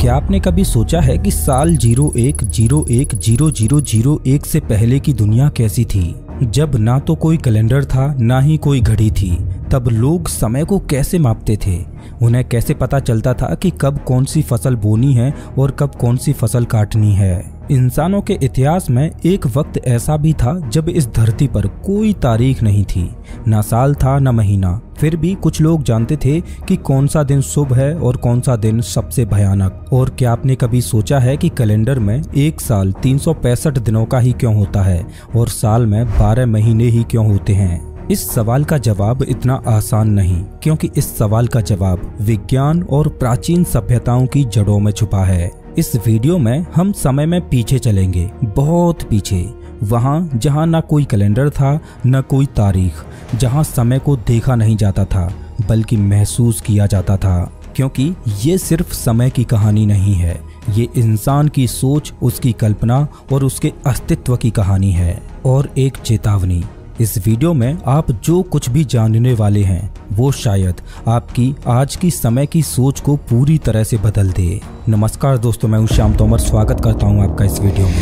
क्या आपने कभी सोचा है कि साल 01010001 से पहले की दुनिया कैसी थी, जब ना तो कोई कैलेंडर था ना ही कोई घड़ी थी। तब लोग समय को कैसे मापते थे, उन्हें कैसे पता चलता था कि कब कौन सी फसल बोनी है और कब कौन सी फसल काटनी है। इंसानों के इतिहास में एक वक्त ऐसा भी था जब इस धरती पर कोई तारीख नहीं थी, ना साल था ना महीना। फिर भी कुछ लोग जानते थे कि कौन सा दिन शुभ है और कौन सा दिन सबसे भयानक। और क्या आपने कभी सोचा है कि कैलेंडर में एक साल 365 दिनों का ही क्यों होता है और साल में 12 महीने ही क्यों होते हैं? इस सवाल का जवाब इतना आसान नहीं, क्योंकि इस सवाल का जवाब विज्ञान और प्राचीन सभ्यताओं की जड़ों में छुपा है। इस वीडियो में हम समय में पीछे चलेंगे, बहुत पीछे, वहाँ जहाँ ना कोई कैलेंडर था न कोई तारीख, जहाँ समय को देखा नहीं जाता था बल्कि महसूस किया जाता था। क्योंकि ये सिर्फ समय की कहानी नहीं है, ये इंसान की सोच, उसकी कल्पना और उसके अस्तित्व की कहानी है। और एक चेतावनी, इस वीडियो में आप जो कुछ भी जानने वाले हैं वो शायद आपकी आज की समय की सोच को पूरी तरह से बदल दे। नमस्कार दोस्तों, मैं हूं श्याम तोमर, स्वागत करता हूं आपका इस वीडियो में।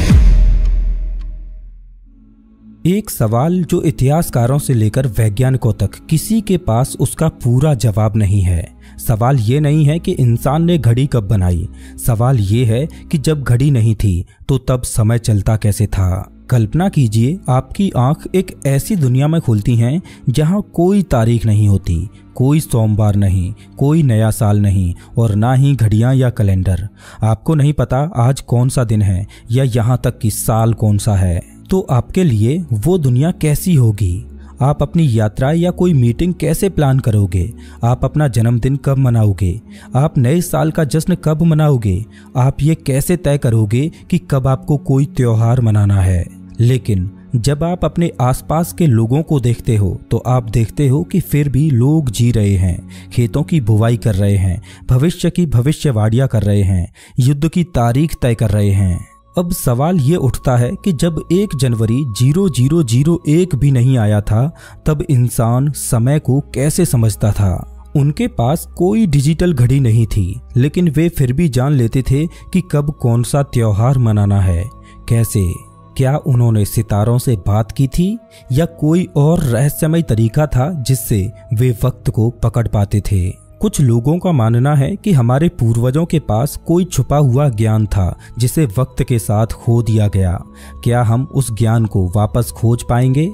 एक सवाल जो इतिहासकारों से लेकर वैज्ञानिकों तक किसी के पास उसका पूरा जवाब नहीं है। सवाल ये नहीं है कि इंसान ने घड़ी कब बनाई, सवाल ये है कि जब घड़ी नहीं थी तो तब समय चलता कैसे था। कल्पना कीजिए, आपकी आंख एक ऐसी दुनिया में खुलती हैं जहां कोई तारीख नहीं होती, कोई सोमवार नहीं, कोई नया साल नहीं और ना ही घड़ियां या कैलेंडर। आपको नहीं पता आज कौन सा दिन है या यहाँ तक कि साल कौन सा है। तो आपके लिए वो दुनिया कैसी होगी? आप अपनी यात्रा या कोई मीटिंग कैसे प्लान करोगे? आप अपना जन्मदिन कब मनाओगे? आप नए साल का जश्न कब मनाओगे? आप ये कैसे तय करोगे कि कब आपको कोई त्योहार मनाना है? लेकिन जब आप अपने आसपास के लोगों को देखते हो तो आप देखते हो कि फिर भी लोग जी रहे हैं, खेतों की बुवाई कर रहे हैं, भविष्य की भविष्यवाणियां कर रहे हैं, युद्ध की तारीख तय कर रहे हैं। अब सवाल ये उठता है कि जब 1 जनवरी 0001 भी नहीं आया था तब इंसान समय को कैसे समझता था? उनके पास कोई डिजिटल घड़ी नहीं थी, लेकिन वे फिर भी जान लेते थे कि कब कौन सा त्योहार मनाना है। कैसे? क्या उन्होंने सितारों से बात की थी या कोई और रहस्यमय तरीका था जिससे वे वक्त को पकड़ पाते थे? कुछ लोगों का मानना है कि हमारे पूर्वजों के पास कोई छुपा हुआ ज्ञान था जिसे वक्त के साथ खो दिया गया। क्या हम उस ज्ञान को वापस खोज पाएंगे?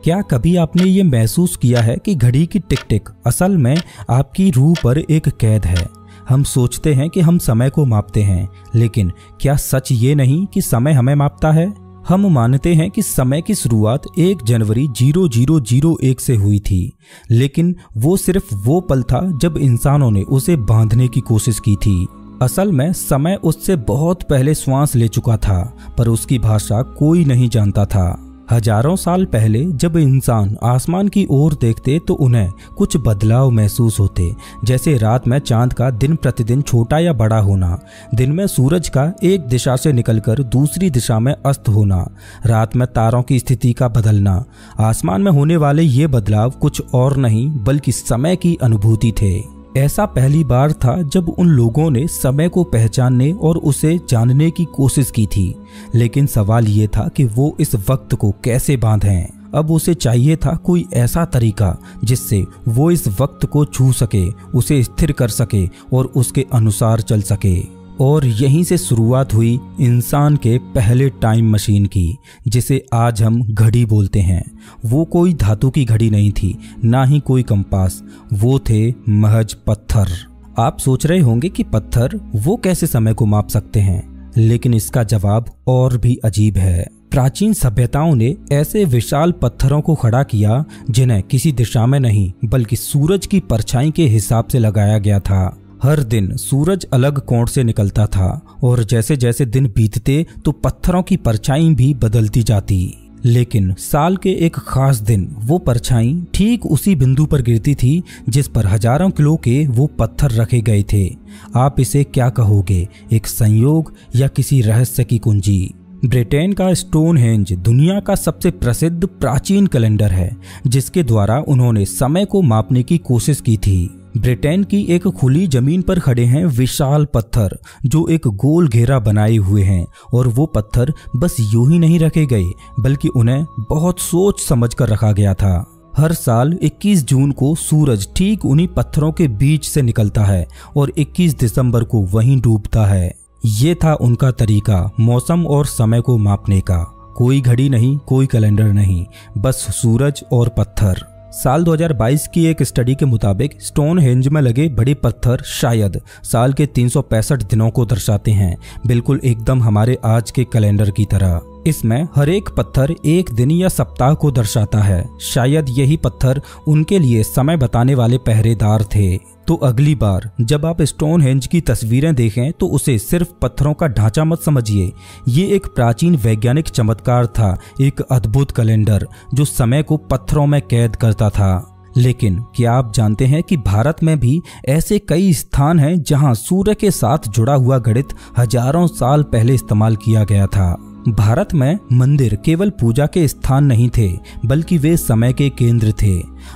क्या कभी आपने ये महसूस किया है कि घड़ी की टिक टिक असल में आपकी रूह पर एक कैद है? हम सोचते हैं कि हम समय को मापते हैं, लेकिन क्या सच ये नहीं कि समय हमें मापता है? हम मानते हैं कि समय की शुरुआत 1 जनवरी 0001 से हुई थी, लेकिन वो सिर्फ वो पल था जब इंसानों ने उसे बांधने की कोशिश की थी। असल में समय उससे बहुत पहले श्वास ले चुका था, पर उसकी भाषा कोई नहीं जानता था। हजारों साल पहले जब इंसान आसमान की ओर देखते तो उन्हें कुछ बदलाव महसूस होते, जैसे रात में चांद का दिन प्रतिदिन छोटा या बड़ा होना, दिन में सूरज का एक दिशा से निकलकर दूसरी दिशा में अस्त होना, रात में तारों की स्थिति का बदलना। आसमान में होने वाले ये बदलाव कुछ और नहीं बल्कि समय की अनुभूति थे। ऐसा पहली बार था जब उन लोगों ने समय को पहचानने और उसे जानने की कोशिश की थी, लेकिन सवाल ये था कि वो इस वक्त को कैसे बांधें। अब उसे चाहिए था कोई ऐसा तरीका जिससे वो इस वक्त को छू सके, उसे स्थिर कर सके और उसके अनुसार चल सके। और यहीं से शुरुआत हुई इंसान के पहले टाइम मशीन की, जिसे आज हम घड़ी बोलते हैं। वो कोई धातु की घड़ी नहीं थी, ना ही कोई कंपास, वो थे महज पत्थर। आप सोच रहे होंगे कि पत्थर वो कैसे समय को माप सकते हैं, लेकिन इसका जवाब और भी अजीब है। प्राचीन सभ्यताओं ने ऐसे विशाल पत्थरों को खड़ा किया जिन्हें किसी दिशा में नहीं बल्कि सूरज की परछाई के हिसाब से लगाया गया था। हर दिन सूरज अलग कोण से निकलता था और जैसे जैसे दिन बीतते तो पत्थरों की परछाई भी बदलती जाती। लेकिन साल के एक खास दिन वो परछाई ठीक उसी बिंदु पर गिरती थी जिस पर हजारों किलो के वो पत्थर रखे गए थे। आप इसे क्या कहोगे, एक संयोग या किसी रहस्य की कुंजी? ब्रिटेन का स्टोनहेंज दुनिया का सबसे प्रसिद्ध प्राचीन कैलेंडर है जिसके द्वारा उन्होंने समय को मापने की कोशिश की थी। ब्रिटेन की एक खुली जमीन पर खड़े हैं विशाल पत्थर जो एक गोल घेरा बनाए हुए हैं, और वो पत्थर बस यूं ही नहीं रखे गए बल्कि उन्हें बहुत सोच समझ कर रखा गया था। हर साल 21 जून को सूरज ठीक उन्हीं पत्थरों के बीच से निकलता है और 21 दिसंबर को वहीं डूबता है। ये था उनका तरीका मौसम और समय को मापने का। कोई घड़ी नहीं, कोई कैलेंडर नहीं, बस सूरज और पत्थर। साल 2022 की एक स्टडी के मुताबिक स्टोनहेंज में लगे बड़े पत्थर शायद साल के 365 दिनों को दर्शाते हैं, बिल्कुल एकदम हमारे आज के कैलेंडर की तरह। इसमें हर एक पत्थर एक दिन या सप्ताह को दर्शाता है। शायद यही पत्थर उनके लिए समय बताने वाले पहरेदार थे। तो अगली बार जब आप स्टोनहेंज की तस्वीरें देखें तो उसे सिर्फ पत्थरों का ढांचा मत समझिए। ये एक प्राचीन वैज्ञानिक चमत्कार था, एक अद्भुत कैलेंडर जो समय को पत्थरों में कैद करता था। लेकिन क्या आप जानते हैं कि भारत में भी ऐसे कई स्थान हैं जहां सूर्य के साथ जुड़ा हुआ गणित हजारों साल पहले इस्तेमाल किया गया था। भारत में मंदिर केवल पूजा के स्थान नहीं थे बल्कि वे समय के केंद्र थे।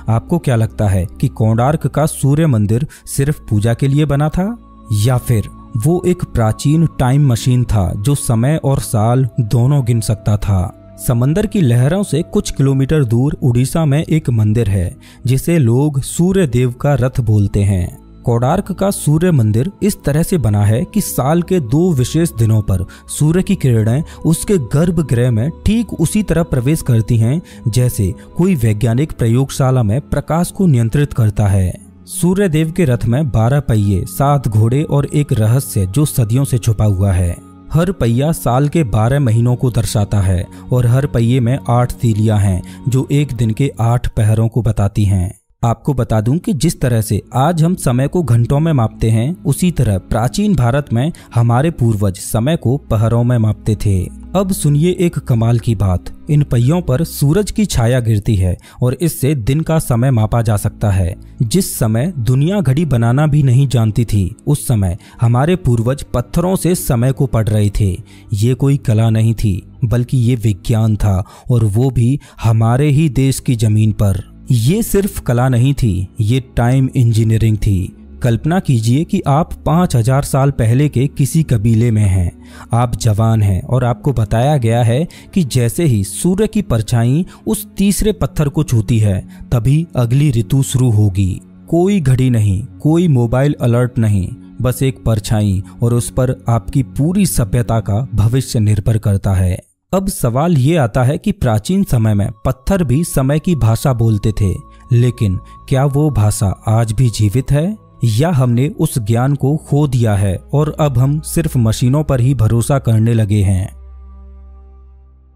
आपको क्या लगता है कि कोणार्क का सूर्य मंदिर सिर्फ पूजा के लिए बना था, या फिर वो एक प्राचीन टाइम मशीन था जो समय और साल दोनों गिन सकता था? समंदर की लहरों से कुछ किलोमीटर दूर उड़ीसा में एक मंदिर है जिसे लोग सूर्य देव का रथ बोलते हैं। कोणार्क का सूर्य मंदिर इस तरह से बना है कि साल के 2 विशेष दिनों पर सूर्य की किरणें उसके गर्भगृह में ठीक उसी तरह प्रवेश करती हैं जैसे कोई वैज्ञानिक प्रयोगशाला में प्रकाश को नियंत्रित करता है। सूर्य देव के रथ में 12 पहिए, 7 घोड़े और एक रहस्य जो सदियों से छुपा हुआ है। हर पहिया साल के 12 महीनों को दर्शाता है और हर पहिए में 8 तीलियां हैं जो एक दिन के 8 पहरों को बताती हैं। आपको बता दूं कि जिस तरह से आज हम समय को घंटों में मापते हैं, उसी तरह प्राचीन भारत में हमारे पूर्वज समय को पहरों में मापते थे। अब सुनिए एक कमाल की बात। इन पहियों पर सूरज की छाया गिरती है और इससे दिन का समय मापा जा सकता है। जिस समय दुनिया घड़ी बनाना भी नहीं जानती थी, उस समय हमारे पूर्वज पत्थरों से समय को पढ़ रहे थे। ये कोई कला नहीं थी बल्कि ये विज्ञान था, और वो भी हमारे ही देश की जमीन पर। ये सिर्फ कला नहीं थी, ये टाइम इंजीनियरिंग थी। कल्पना कीजिए कि आप 5000 साल पहले के किसी कबीले में हैं। आप जवान हैं और आपको बताया गया है कि जैसे ही सूर्य की परछाई उस तीसरे पत्थर को छूती है तभी अगली ऋतु शुरू होगी। कोई घड़ी नहीं, कोई मोबाइल अलर्ट नहीं, बस एक परछाई, और उस पर आपकी पूरी सभ्यता का भविष्य निर्भर करता है। अब सवाल ये आता है कि प्राचीन समय में पत्थर भी समय की भाषा बोलते थे, लेकिन क्या वो भाषा आज भी जीवित है, या हमने उस ज्ञान को खो दिया है और अब हम सिर्फ मशीनों पर ही भरोसा करने लगे हैं?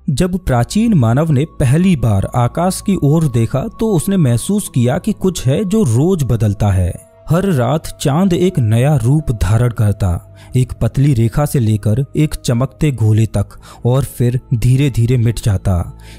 जब प्राचीन मानव ने पहली बार आकाश की ओर देखा तो उसने महसूस किया कि कुछ है जो रोज बदलता है। हर रात चांद एक नया रूप धारण करता, एक पतली रेखा से लेकर एक चमकते गोले तक, और फिर धीरे धीरे मिट जाता।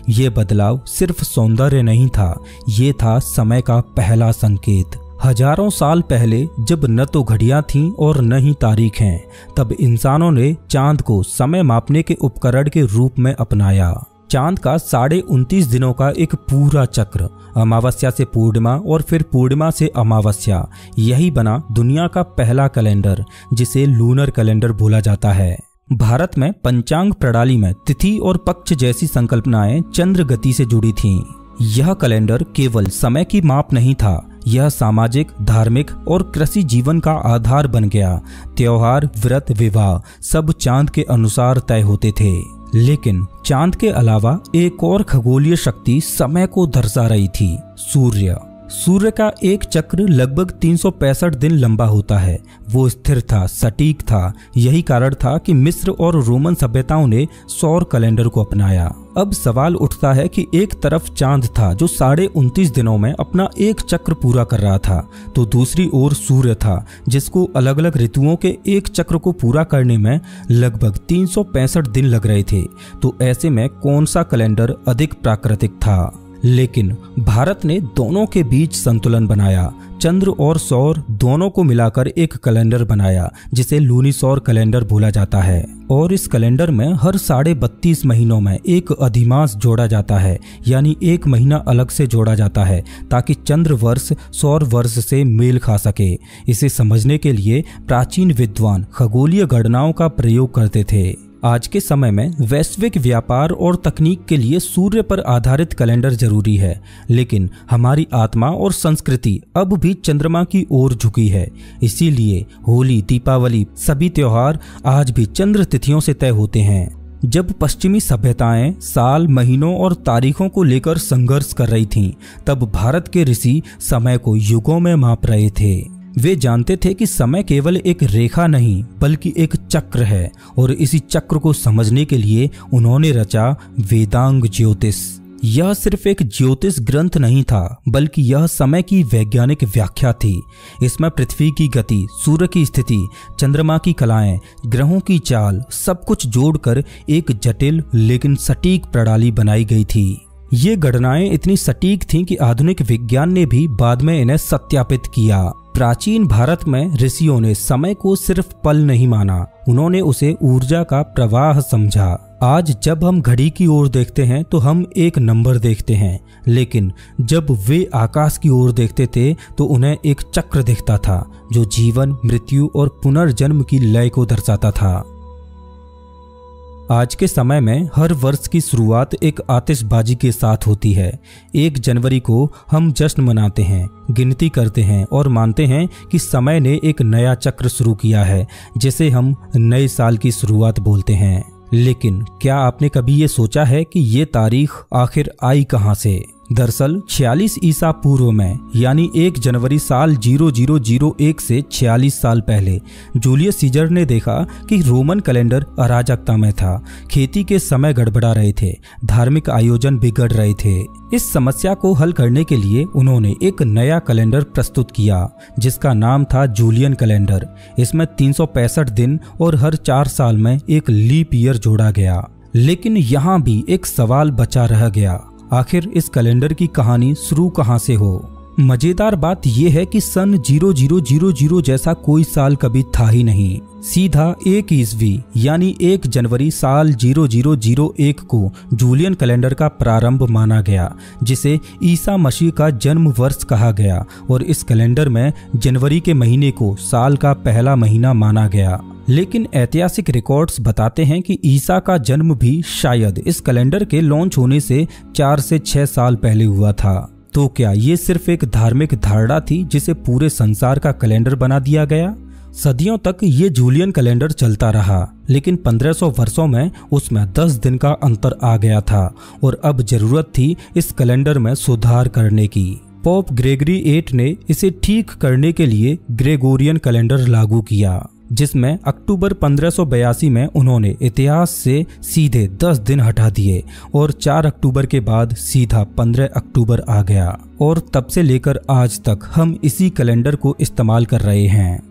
ये बदलाव सिर्फ सौंदर्य नहीं था, ये था समय का पहला संकेत। हजारों साल पहले जब न तो घड़ियां थीं और न ही तारीख हैं, तब इंसानों ने चांद को समय मापने के उपकरण के रूप में अपनाया। चांद का 29.5 दिनों का एक पूरा चक्र, अमावस्या से पूर्णिमा और फिर पूर्णिमा से अमावस्या, यही बना दुनिया का पहला कैलेंडर जिसे लूनर कैलेंडर बोला जाता है। भारत में पंचांग प्रणाली में तिथि और पक्ष जैसी संकल्पनाएं चंद्र गति से जुड़ी थीं। यह कैलेंडर केवल समय की माप नहीं था, यह सामाजिक, धार्मिक और कृषि जीवन का आधार बन गया। त्योहार, व्रत, विवाह सब चांद के अनुसार तय होते थे। लेकिन चांद के अलावा एक और खगोलीय शक्ति समय को दर्शा रही थी, सूर्य। सूर्य का एक चक्र लगभग 365 दिन लंबा होता है। वो स्थिर था, सटीक था। यही कारण था कि मिस्र और रोमन सभ्यताओं ने सौर कैलेंडर को अपनाया। अब सवाल उठता है कि एक तरफ चांद था जो 29.5 दिनों में अपना एक चक्र पूरा कर रहा था, तो दूसरी ओर सूर्य था जिसको अलग अलग ऋतुओं के एक चक्र को पूरा करने में लगभग 365 दिन लग रहे थे। तो ऐसे में कौन सा कैलेंडर अधिक प्राकृतिक था? लेकिन भारत ने दोनों के बीच संतुलन बनाया। चंद्र और सौर दोनों को मिलाकर एक कैलेंडर बनाया जिसे लूनीसौर कैलेंडर बोला जाता है। और इस कैलेंडर में हर 32.5 महीनों में एक अधिमास जोड़ा जाता है, यानी एक महीना अलग से जोड़ा जाता है ताकि चंद्र वर्ष सौर वर्ष से मेल खा सके। इसे समझने के लिए प्राचीन विद्वान खगोलीय गणनाओं का प्रयोग करते थे। आज के समय में वैश्विक व्यापार और तकनीक के लिए सूर्य पर आधारित कैलेंडर जरूरी है, लेकिन हमारी आत्मा और संस्कृति अब भी चंद्रमा की ओर झुकी है। इसीलिए होली, दीपावली, सभी त्योहार आज भी चंद्र तिथियों से तय होते हैं। जब पश्चिमी सभ्यताएं साल, महीनों और तारीखों को लेकर संघर्ष कर रही थीं, तब भारत के ऋषि समय को युगों में माप रहे थे। वे जानते थे कि समय केवल एक रेखा नहीं बल्कि एक चक्र है, और इसी चक्र को समझने के लिए उन्होंने रचा वेदांग ज्योतिष। यह सिर्फ एक ज्योतिष ग्रंथ नहीं था, बल्कि यह समय की वैज्ञानिक व्याख्या थी। इसमें पृथ्वी की गति, सूर्य की स्थिति, चंद्रमा की कलाएं, ग्रहों की चाल, सब कुछ जोड़कर एक जटिल लेकिन सटीक प्रणाली बनाई गई थी। ये गणनाएं इतनी सटीक थीं कि आधुनिक विज्ञान ने भी बाद में इन्हें सत्यापित किया। प्राचीन भारत में ऋषियों ने समय को सिर्फ पल नहीं माना, उन्होंने उसे ऊर्जा का प्रवाह समझा। आज जब हम घड़ी की ओर देखते हैं तो हम एक नंबर देखते हैं, लेकिन जब वे आकाश की ओर देखते थे तो उन्हें एक चक्र दिखता था जो जीवन, मृत्यु और पुनर्जन्म की लय को दर्शाता था। आज के समय में हर वर्ष की शुरुआत एक आतिशबाजी के साथ होती है। 1 जनवरी को हम जश्न मनाते हैं, गिनती करते हैं और मानते हैं कि समय ने एक नया चक्र शुरू किया है, जिसे हम नए साल की शुरुआत बोलते हैं। लेकिन क्या आपने कभी ये सोचा है कि ये तारीख आखिर आई कहाँ से? दरअसल 46 ईसा पूर्व में, यानी 1 जनवरी साल 0001 से 46 साल पहले, जूलियस सीजर ने देखा कि रोमन कैलेंडर अराजकता में था। खेती के समय गड़बड़ा रहे थे, धार्मिक आयोजन बिगड़ रहे थे। इस समस्या को हल करने के लिए उन्होंने एक नया कैलेंडर प्रस्तुत किया जिसका नाम था जूलियन कैलेंडर। इसमें 365 दिन और हर 4 साल में एक लीप ईयर जोड़ा गया। लेकिन यहाँ भी एक सवाल बचा रह गया, आखिर इस कैलेंडर की कहानी शुरू कहाँ से हो? मजेदार बात यह है कि सन 0000 जैसा कोई साल कभी था ही नहीं। सीधा 1 ईस्वी यानी 1 जनवरी साल 0001 को जूलियन कैलेंडर का प्रारंभ माना गया, जिसे ईसा मसीह का जन्म वर्ष कहा गया। और इस कैलेंडर में जनवरी के महीने को साल का पहला महीना माना गया। लेकिन ऐतिहासिक रिकॉर्ड्स बताते हैं कि ईसा का जन्म भी शायद इस कैलेंडर के लॉन्च होने से 4 से 6 साल पहले हुआ था। तो क्या ये सिर्फ एक धार्मिक धारणा थी जिसे पूरे संसार का कैलेंडर बना दिया गया? सदियों तक ये जूलियन कैलेंडर चलता रहा, लेकिन 1500 वर्षों में उसमें 10 दिन का अंतर आ गया था और अब जरूरत थी इस कैलेंडर में सुधार करने की। पोप ग्रेगरी 8 ने इसे ठीक करने के लिए ग्रेगोरियन कैलेंडर लागू किया, जिसमें अक्टूबर 1582 में उन्होंने इतिहास से सीधे 10 दिन हटा दिए और 4 अक्टूबर के बाद सीधा 15 अक्टूबर आ गया। और तब से लेकर आज तक हम इसी कैलेंडर को इस्तेमाल कर रहे हैं।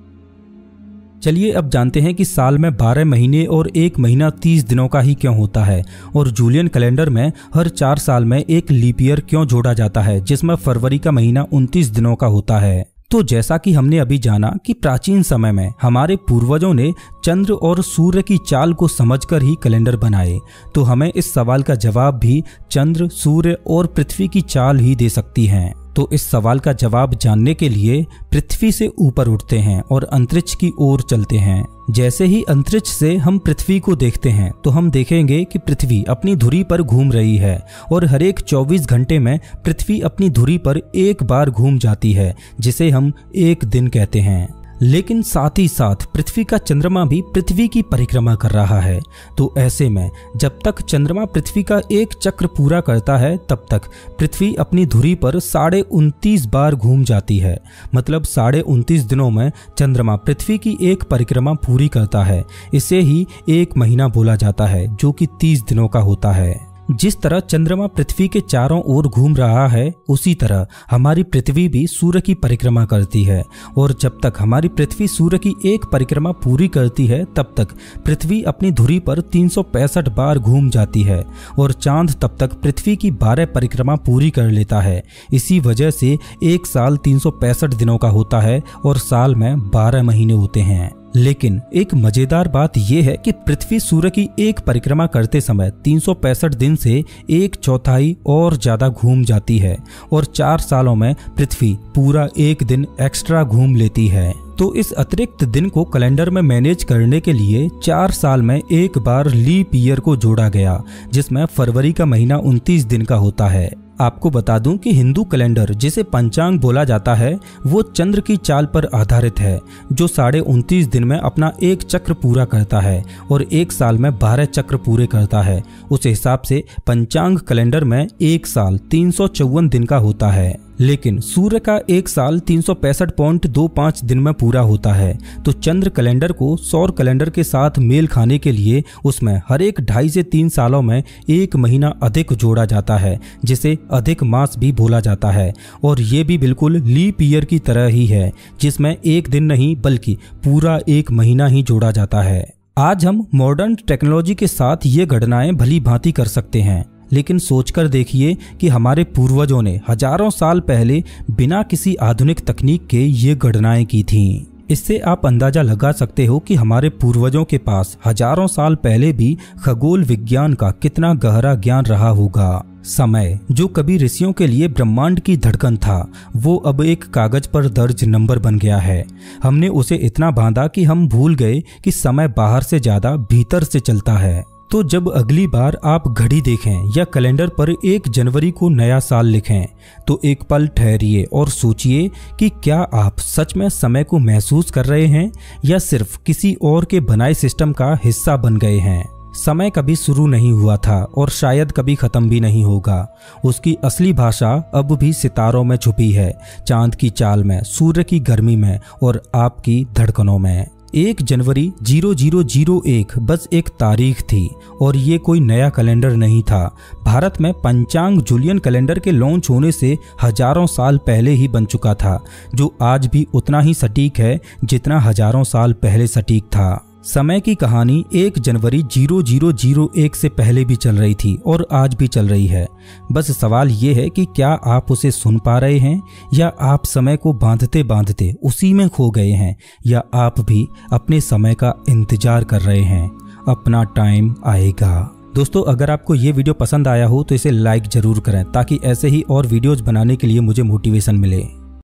चलिए अब जानते हैं कि साल में 12 महीने और 1 महीना 30 दिनों का ही क्यों होता है, और जूलियन कैलेंडर में हर 4 साल में एक लीप ईयर क्यों जोड़ा जाता है, जिसमें फरवरी का महीना 29 दिनों का होता है। तो जैसा कि हमने अभी जाना कि प्राचीन समय में हमारे पूर्वजों ने चंद्र और सूर्य की चाल को समझकर ही कैलेंडर बनाए, तो हमें इस सवाल का जवाब भी चंद्र, सूर्य और पृथ्वी की चाल ही दे सकती हैं। तो इस सवाल का जवाब जानने के लिए पृथ्वी से ऊपर उठते हैं और अंतरिक्ष की ओर चलते हैं। जैसे ही अंतरिक्ष से हम पृथ्वी को देखते हैं तो हम देखेंगे कि पृथ्वी अपनी धुरी पर घूम रही है और हर एक 24 घंटे में पृथ्वी अपनी धुरी पर एक बार घूम जाती है, जिसे हम एक दिन कहते हैं। लेकिन साथ ही साथ पृथ्वी का चंद्रमा भी पृथ्वी की परिक्रमा कर रहा है। तो ऐसे में जब तक चंद्रमा पृथ्वी का एक चक्र पूरा करता है तब तक पृथ्वी अपनी धुरी पर 29.5 बार घूम जाती है। मतलब 29.5 दिनों में चंद्रमा पृथ्वी की एक परिक्रमा पूरी करता है। इसे ही एक महीना बोला जाता है, जो कि 30 दिनों का होता है। जिस तरह चंद्रमा पृथ्वी के चारों ओर घूम रहा है, उसी तरह हमारी पृथ्वी भी सूर्य की परिक्रमा करती है। और जब तक हमारी पृथ्वी सूर्य की एक परिक्रमा पूरी करती है, तब तक पृथ्वी अपनी धुरी पर 365 बार घूम जाती है और चांद तब तक पृथ्वी की 12 परिक्रमा पूरी कर लेता है। इसी वजह से एक साल 365 दिनों का होता है और साल में 12 महीने होते हैं। लेकिन एक मजेदार बात यह है कि पृथ्वी सूर्य की एक परिक्रमा करते समय 365 दिन से 1/4 और ज्यादा घूम जाती है और 4 सालों में पृथ्वी पूरा एक दिन एक्स्ट्रा घूम लेती है। तो इस अतिरिक्त दिन को कैलेंडर में मैनेज करने के लिए 4 साल में एक बार लीप ईयर को जोड़ा गया, जिसमें फरवरी का महीना 29 दिन का होता है। आपको बता दूं कि हिंदू कैलेंडर, जिसे पंचांग बोला जाता है, वो चंद्र की चाल पर आधारित है, जो 29.5 दिन में अपना एक चक्र पूरा करता है और एक साल में 12 चक्र पूरे करता है। उस हिसाब से पंचांग कैलेंडर में एक साल 354 दिन का होता है। लेकिन सूर्य का एक साल 365.25 दिन में पूरा होता है। तो चंद्र कैलेंडर को सौर कैलेंडर के साथ मेल खाने के लिए उसमें हर एक 2.5 से 3 सालों में एक महीना अधिक जोड़ा जाता है, जिसे अधिक मास भी बोला जाता है। और ये भी बिल्कुल लीप ईयर की तरह ही है, जिसमें एक दिन नहीं बल्कि पूरा एक महीना ही जोड़ा जाता है। आज हम मॉडर्न टेक्नोलॉजी के साथ ये गणनाएं भली भांति कर सकते हैं, लेकिन सोचकर देखिए कि हमारे पूर्वजों ने हजारों साल पहले बिना किसी आधुनिक तकनीक के ये गणनाएं की थीं। इससे आप अंदाजा लगा सकते हो कि हमारे पूर्वजों के पास हजारों साल पहले भी खगोल विज्ञान का कितना गहरा ज्ञान रहा होगा। समय, जो कभी ऋषियों के लिए ब्रह्मांड की धड़कन था, वो अब एक कागज पर दर्ज नंबर बन गया है। हमने उसे इतना बांधा कि हम भूल गए कि समय बाहर से ज्यादा भीतर से चलता है। तो जब अगली बार आप घड़ी देखें या कैलेंडर पर 1 जनवरी को नया साल लिखें, तो एक पल ठहरिए और सोचिए कि क्या आप सच में समय को महसूस कर रहे हैं या सिर्फ किसी और के बनाए सिस्टम का हिस्सा बन गए हैं। समय कभी शुरू नहीं हुआ था और शायद कभी खत्म भी नहीं होगा। उसकी असली भाषा अब भी सितारों में छुपी है, चांद की चाल में, सूर्य की गर्मी में और आपकी धड़कनों में। 1 जनवरी 0001 बस एक तारीख थी और ये कोई नया कैलेंडर नहीं था। भारत में पंचांग जूलियन कैलेंडर के लॉन्च होने से हजारों साल पहले ही बन चुका था, जो आज भी उतना ही सटीक है जितना हजारों साल पहले सटीक था। समय की कहानी 1 जनवरी 0001 से पहले भी चल रही थी और आज भी चल रही है। बस सवाल ये है कि क्या आप उसे सुन पा रहे हैं या आप समय को बांधते बांधते उसी में खो गए हैं, या आप भी अपने समय का इंतजार कर रहे हैं। अपना टाइम आएगा। दोस्तों, अगर आपको ये वीडियो पसंद आया हो तो इसे लाइक जरूर करें, ताकि ऐसे ही और वीडियोज बनाने के लिए मुझे मोटिवेशन मिले।